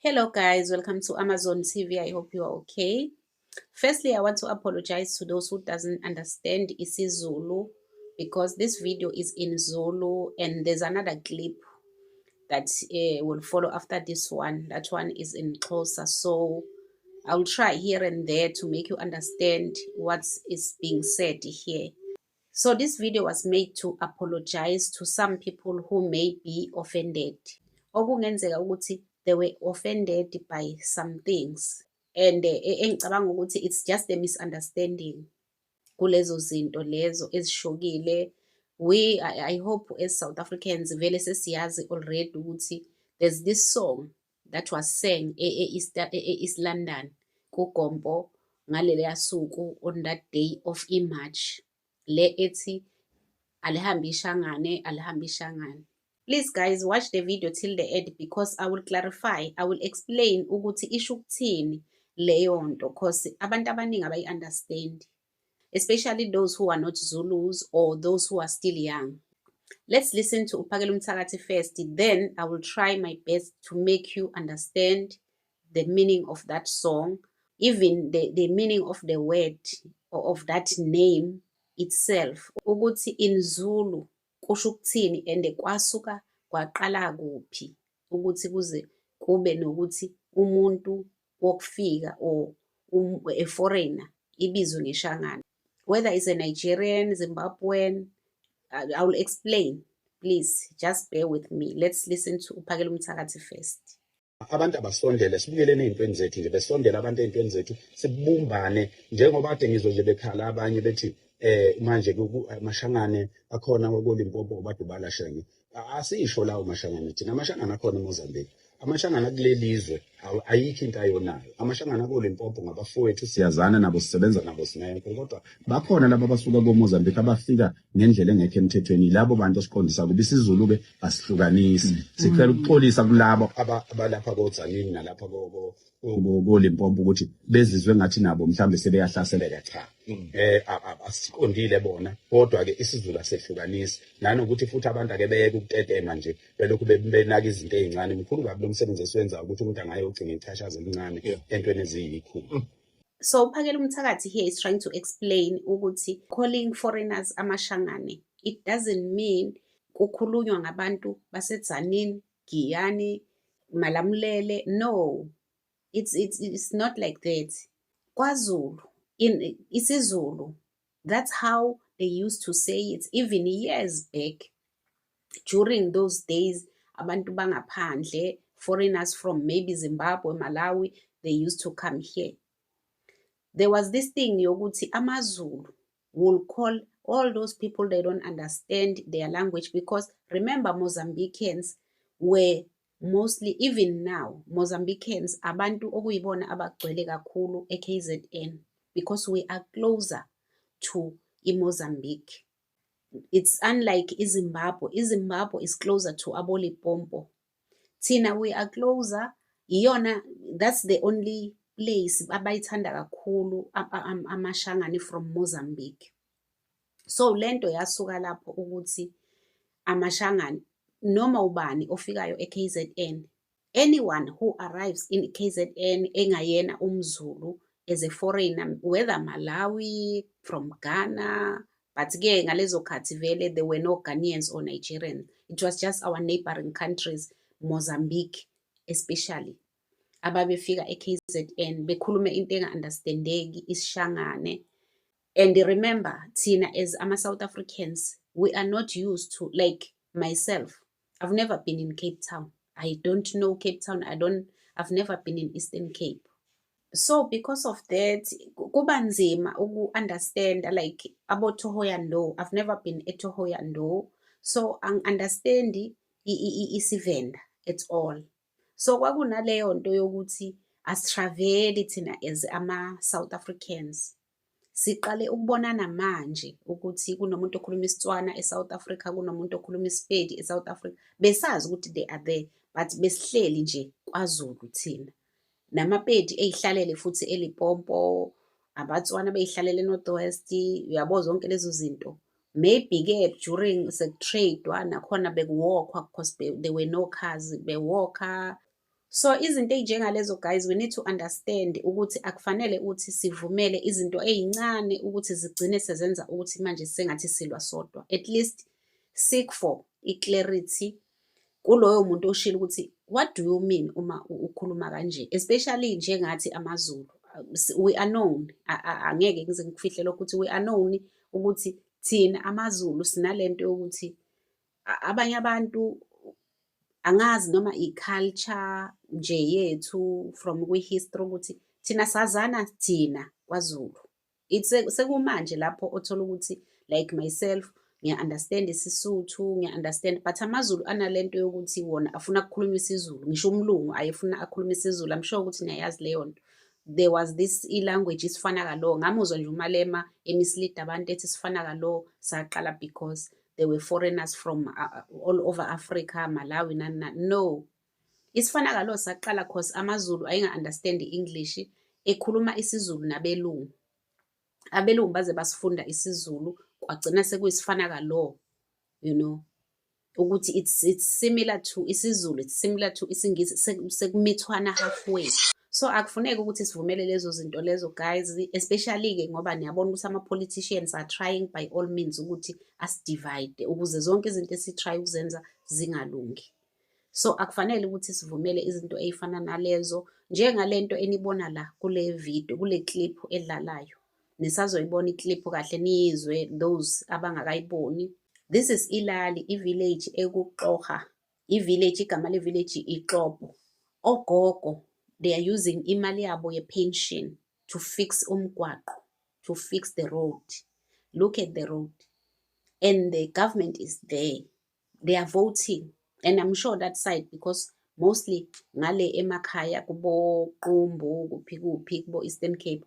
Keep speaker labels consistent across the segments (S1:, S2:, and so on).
S1: Hello guys, welcome to Amazon TV. I hope you are okay. Firstly, I want to apologize to those who doesn't understand isiZulu because this video is in Zulu and there's another clip that will follow after this one. That one is in Xhosa, so I'll try here and there to make you understand what is being said here. So this video was made to apologize to some people who may be offended. Okungenzeka ukuthi they were offended by some things and engicabanga ukuthi it's just a misunderstanding kulezo zinto lezo ezishokile. I hope as South Africans vele sesiyazi already ukuthi there's this song that was sang East London kuGompo ngaleliya suku on that day of March le ethi alihambi ishangane. Please guys, watch the video till the end because I will clarify, I will explain ukuthi isho ukuthini leyo nto because abantu abaningi abayi-understand, especially those who are not Zulus or those who are still young. Let's listen to Uphakela Umthakathi first, then I will try my best to make you understand the meaning of that song, even the meaning of the word or of that name itself. Ukuthi in Zulu kusho ukuthini and kwasuka kwaqala kuphi ukuthi kuze kube nokuthi umuntu wokufika or a foreigner ibizwe ngeshangane, whether it's a Nigerian, Zimbabwean. I will explain. Please just bear with me. Let's listen to Uphakela Umthakathi first.
S2: Abantu abasondele sibukelene ey'ntweni zethu nje besondela abantu ey'ntweni zethu sibumbane njengoba kade ngizwe nje bekhala abanye bethi manje amashangane akhona kwaLimpopo bade balashenge. Asisho lawo mashangane thina amashangane akhona eMozambique. Amashangane kulelizwe ayikho into ayonayo. Amashangane kwaLimpopo ngabafowethu siyazana nabo sisebenza nabo sinayonke kodwa bakhona laba abasuka koMozambique abafika ngendlela engekho emthethweni. Labo bantu siqondisa kuba isiZulu ke asihlukanisi. Sicela ukuxolisa kulabo abalapha koZanini nalapha koLimpopo ukuthi bezizwe ngathi nabo mhlambe sebeyahlaseleka. Cha, asiqondile bona kodwa ke isiZulu asehlukanisi nanokuthi futhi abantu ake beyeke ukutetema nje belokhu benaka izinto ezincane. Mkhulu kabi lo msebenzi esiwenza ukuthi umuntu angaye ugcina ithashaza elincane entweni eziyikhulu.
S1: So Uphakela Umthakathi here is trying to explain ukuthi calling foreigners amashangane, it doesn't mean kukhulunywa ngabantu baseTzaneen, Giyani, Malamulele. No, it's not like that. KwaZulu, in isiZulu, that's how they used to say it even years back. During those days, abantu bangaphandle, foreigners from maybe Zimbabwe, Malawi, they used to come here. There was this thing yokuthi amaZulu will call all those people they don't understand their language, because remember Mozambicans were mostly, even now Mozambicans abantu okuyibona abagcwele kakhulu eKZN because we are closer to Mozambique. It's unlike Zimbabwe. Zimbabwe is closer to Limpopo. Tina, we are closer. Iyona, that's the only place abayithanda kakhulu amashangane from Mozambique. So lento yasuka lapho ukuthi amashangane noma ubani ofikayo eKZN, anyone who arrives in KZN engayena umZulu as a foreigner, whether Malawi, from Ghana, but ke ngalezo khathi vele there were no Ghanaians or Nigerians. It was just our neighboring countries, Mozambique especially. Ababefika eKZN bekhulume into enga-understandeki isishangane. And remember, Tina, as South Africans, we are not used to, like myself, I've never been in Cape Town. I don't know Cape Town. I've never been in Eastern Cape. So because of that, kuba nzima uku-understand, like abo Thohoyandou. I've never been at Thohoyandou, so understand isiVenda at all. So kwakunaleyo nto yokuthi asitraveli thina as South Africans. Siqale ukubonana manje ukuthi kunomuntu okhuluma isiTswana eSouth Africa, kunomuntu okhuluma iSepedi eSouth Africa. Besazi ukuthi they are there, but besihleli nje kwaZulu thina. Namapedi eyihlalele futhi eLimpopo, abaTswana beyihlalele eNorth West, uyabo zonke lezo zinto. Maybe ke during sekutradewa nakhona bekuwalkwa because there were no cars, bewalka. So izinto ey'njengalezo guys, we need to understand ukuthi akufanele ukuthi sivumele izinto ey'ncane ukuthi zigcine sezenza ukuthi manje sengathi silwa sodwa. At least seek for i-clarity kuloyo muntu oshilo ukuthi what do you mean uma ukhuluma kanje, especially njengathi amaZulu. We are known, angeke ngize ngikufihle lokho ukuthi we are known ukuthi thina amaZulu sinalento yokuthi abanye abantu angazi noma i-culture nje yethu from kwi-history ukuthi thina sazana thina kwaZulu. Sekumanje lapho othola ukuthi like myself ngiya-understand isiSuthu, ngiya-understand, but amaZulu analento yokuthi wona afuna ukukhuluma isiZulu. Ngisho umlungu ayefuna akhuluma isiZulu. I'm sure ukuthi niyayazi leyo nto. There was this i-language isifana kalo. Ngamuzwa nje umalema emislead abantu ethi sifana kalo saqala because they were foreigners from all over Africa, Malawi, no. Isifana kalo saqala cause amaZulu ayinga-understand English, ekhuluma isiZulu nabelungu. Abelungu baze basifunda isiZulu, kwagcina sekuyisifana kalo, you know, ukuthi it's similar to isiZulu, it's similar to isiNgisi, sekumithwana halfway. So akufuneki ukuthi sivumele lezo zinto lezo guys, especially-ke ngoba niyabona ukuthi ama-politicians are trying by all means ukuthi as-divide ukuze zonke izinto esi-try ukuzenza zingalungi. So akufanele ukuthi sivumele izinto ey'fana nalezo, njengalento enibona la kule video, kule clip edlalayo. Nisazoyibona i-clip kahle niyizwe those abangakayiboni. This is Ilali, i-village ekuXhoga. I-village, igama le-village iXhobo. Ogogo, they are using imali yabo ye-pension to fix umgwaqo, to fix the road. Look at the road. And the government is there. They are voting. And I'm sure that side, because mostly ngale emakhaya kubo Qumbu, kuphi kubo Eastern Cape.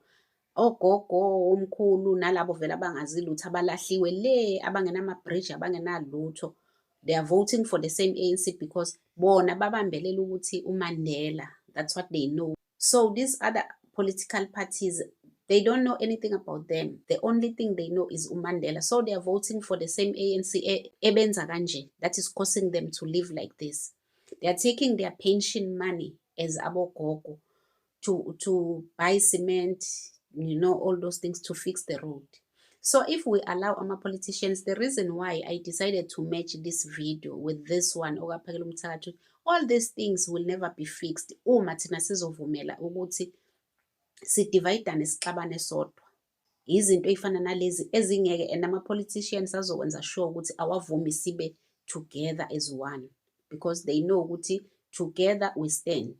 S1: Ogogo omkhulu nalabo vele abangazi lutho abalahliwe le abangenama-bridge abangenalutho. They are voting for the same ANC because bona babambelela ukuthi uMandela. That's what they know. So these other political parties, they don't know anything about them. The only thing they know is uMandela. So they are voting for the same ANC ebenza kanje. That is causing them to live like this. They are taking their pension money as abogogo to buy cement, you know, all those things to fix the road. So if we allow our politicians, the reason why I decided to match this video with this one, all these things will never be fixed. Uma thina sizovumela ukuthi sidividane sixabane sodwa. Izinto ey'fana nalezi ezingeke, and ama-politicians azokwenza sure ukuthi awavumi sibe together as one, because they know ukuthi together we stand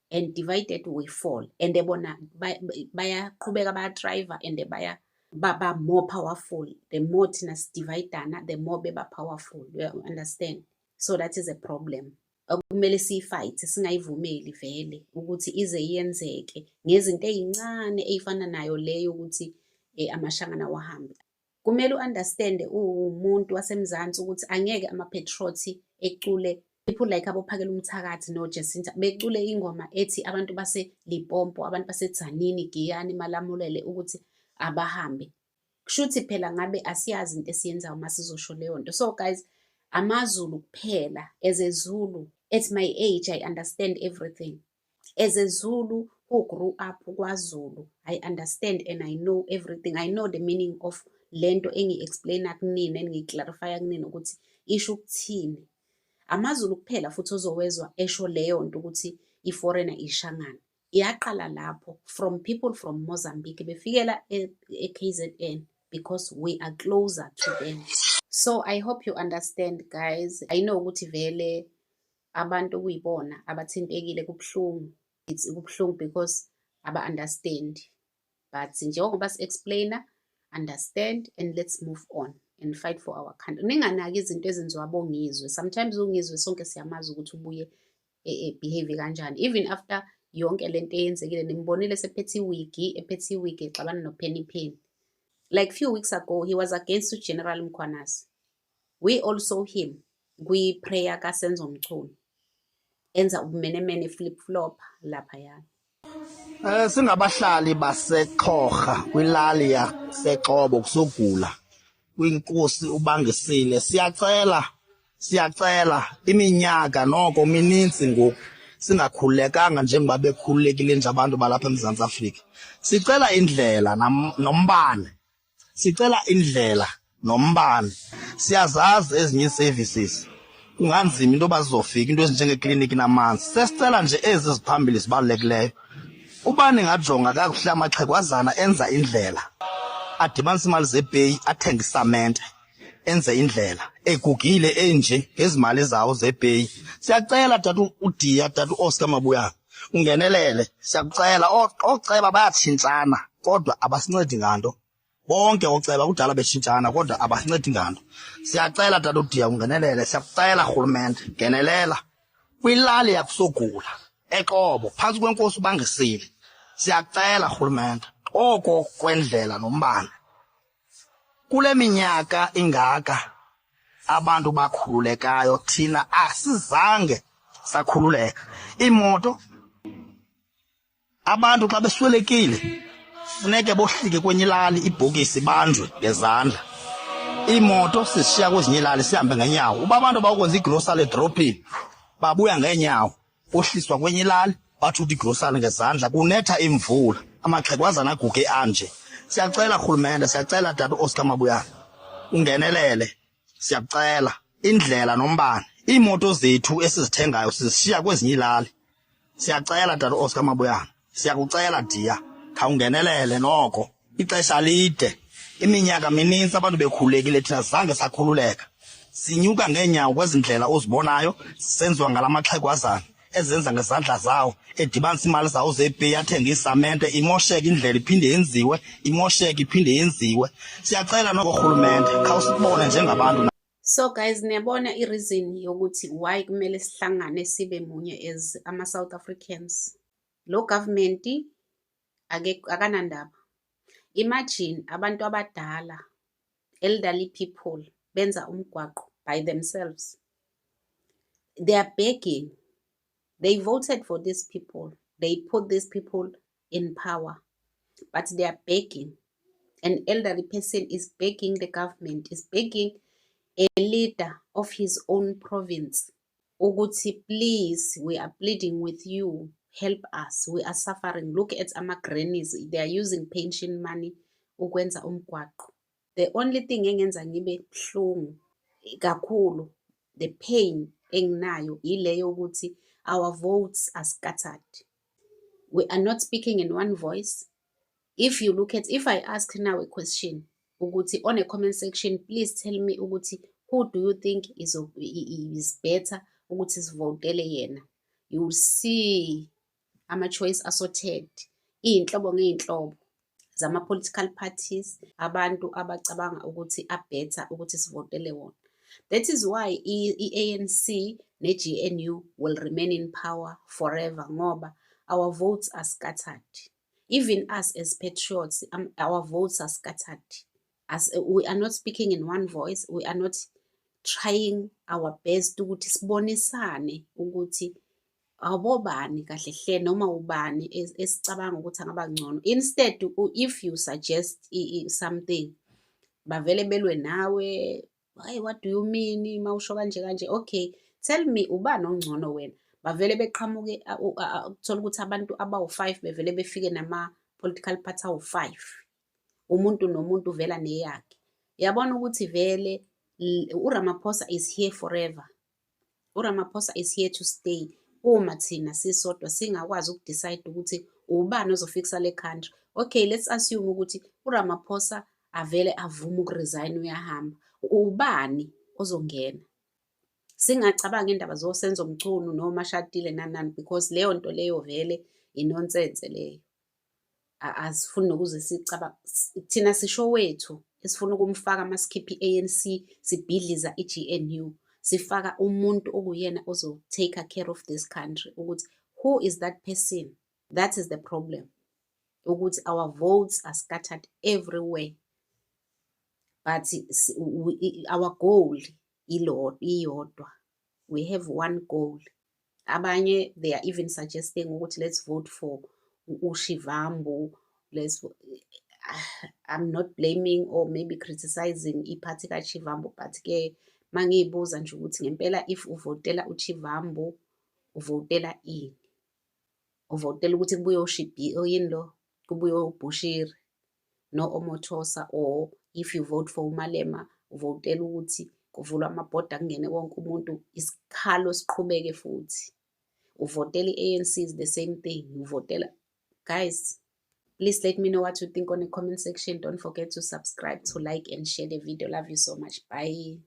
S1: and divided we fall. And they bona bayaqhubeka baya-driver and baba more powerful. The more thina sidividana, the more beba powerful. You understand? So that is a problem. Kumele siyifight, singayivumeli vele ukuthi ize yenzeke ngezinto ey'ncane ey'fana nayo leyo ukuthi amashangana wahambe. Kumele u-understand umuntu wasemzansi ukuthi angeke ama-patriots ecule, people like abophakela umthakathi no Jacinta becule ingoma ethi abantu base Limpopo, abantu base Tzaneen, Giyani, Malamulele ukuthi abahambe. Kushuthi phela ngabe asiyazi into esiyenzayo uma sizosho leyo nto. So guys, amaZulu kuphela, as a Zulu, at my age I understand everything. As a Zulu who grew up kwaZulu, I understand and I know everything. I know the meaning of lento engi-explaina kunina, engi-clarifya kunina ukuthi isho ukuthini. AmaZulu kuphela futhi ozowezwa esho leyo nto ukuthi i-foreigner ishangana. Iyaqala lapho from people from Mozambique befikela e-KZN because we are closer to them. So I hope you understand guys. I know ukuthi vele abantu kuyibona abathintekile kubuhlungu. It's kubuhlungu because aba-understand. But njengoba si-explainer, understand and let's move on and fight for our country. Ninganaki izinto ezenziwa abongizwe. Sometimes ungizwe sonke siyamazi ukuthi ubuye behave kanjani. Even after yonke lento eyenzekile, nimbonile sephethe iwigi exabana noPenny. Like few weeks ago, he was against General Mkhwanazi. We all saw him. We prayer kaSenzo Mchunu. Enza ubumenemene flip-flop lapha yana.
S3: Singabahlali baseXhoga kwilali yaseXhobo kusogula kwinkosi uBangisile, siyacela iminyaka noko mininzi ngoku singakhululekanga njengoba bekhululekile nje abantu balapha eMzantsi Afrika. Sicela indlela nombane. Sicela indlela nombane. Siyazazi ezinye services kunganzima into bazofika into ezinjengekliniki namanzi. Sesicela nje ezi ziphambili zibalulekileyo. Ubani ngajonga kakuhle amaxhegwazana enza indlela. Adibanisa imali zeBay athenga isamente. Enze indlela egugile enje ngezimali zawo zeBay. Siyacela tata uDia tata uOscar Mabuyane ungenelele. Siyakucela oceba bayatshintshana kodwa abasincedi nganto. Bonke oceba kudala betshintshana kodwa abasincedi nganto. Siyacela tata uDia ungenelele. Siyakucela rhulumente ngenelela kwilali yakusogula eXhobo phantsi kwenkosi uBangisile. Siyakucela rhulumente oko kwendlela nombane. Kule minyaka ingaka abantu bakhululekayo thina asizange sakhululeka. Imoto abantu xa beswelekile funeke bohlike kwenye ilali ibhokisi banjwe ngezandla. Imoto sishiya kwezinye ilali sihambe ngenyawo. Uba abantu bakwenza igrocery edrophini babuya ngenyawo ohliswa kwenye ilali bathutha igrocery ngezandla kunetha imvula amaxhegwazana aguge anje. Siyacela rhulumente, siyacela tata uOscar Mabuyane ungenelele. Siyacela indlela nombane. Iimoto zethu esizithengayo sizishiya kwezinye ilali. Siyacela tata uOscar Mabuyane, siyakucela Dia khawungenelele noko. Ixesha lide, iminyaka mininzi abantu bekhululekile thina zange sakhululeka. Sinyuka ngenyawo kwezindlela ozibonayo senziwa ngalamaxhegwazana ezenza ngezandla zawo edibanisa imali zawo zeBay athenga isamente imosheke indlela iphinde yenziwe imosheke iphinde yenziwe. Siyacela noko rhulumente khawusibone njengabantu.
S1: So guys, niyabona i-reason yokuthi why kumele sihlangane sibe munye as ama-South Africans. Lo government akanandaba. Imagine abantu abadala, elderly people, benza umgwaqo by themselves. They are begging. They voted for these people. They put these people in power. But they are begging. An elderly person is begging the government, is begging a leader of his own province. Ukuthi, please, we are pleading with you. Help us. We are suffering. Look at our grannies. They are using pension money ukwenza umgwaqo. The only thing engenza ngibe buhlungu kakhulu, the pain enginayo ileyo ukuthi our votes are scattered. We are not speaking in one voice. If I ask now a question, ukuthi on a comment section, please tell me ukuthi who do you think is better ukuthi sivotele yena. You will see ama-choice assorted. Iy'nhlobo ngey'nhlobo zama-political parties, abantu abacabanga ukuthi better ukuthi sivotele wona. That is why i-ANC ne-GNU will remain in power forever ngoba our votes are scattered. Even us as patriots, our votes are scattered. As we are not speaking in one voice, we are not trying our best ukuthi sibonisane ukuthi awubani kahle hle noma ubani esicabanga ukuthi angaba ngcono. Instead, if you suggest something, bavele belwe nawe. Hey, what do you mean? Mawusho kanje kanje. Okay, tell me ubani ongcono wena. Bavele beqhamuke ukuthola ukuthi abantu abawu5 bevele befike nama-political party awu5. Umuntu nomuntu vela neyakhe. Yabona ukuthi vele uRamaphosa is here forever. uRamaphosa is here to stay. Uma thina sisodwa singakwazi ukudecide ukuthi ubani ozofikisa le country. Okay, let's assume ukuthi uRamaphosa avele avuma ukuresign uyahamba. Ubani ozongena? Singacabanga indaba zosenza umculo noma shadile nanani because leyo nto leyo vele inonsense leyo. Asifuni nokuze sicabanga thina sisho wethu esifuna ukumfaka maskipi ANC sibhidliza iGNU. Sifaka umuntu okuyena ozo take care of this country. Ukuthi who is that person? That is the problem. Ukuthi our votes are scattered everywhere. But our goal iyodwa. We have one goal. Abanye, they are even suggesting ukuthi let's vote for uShivambu. I'm not blaming or maybe criticizing iparty kaShivambu, but ke mangibuza nje ukuthi ngempela if uvotela uShivambu uvotela ini. Uvotela ukuthi kubuye yini lo, kubuye uBushiri no-Omotosa, or if you vote for uMalema, uvotela ukuthi kuvulwa amabhoda kungene wonke umuntu, isikhalo siqhubeke futhi. Uvotela i-ANC is the same thing. Uvotela. Guys, please let me know what you think on the comment section. Don't forget to subscribe, to like and share the video. Love you so much. Bye.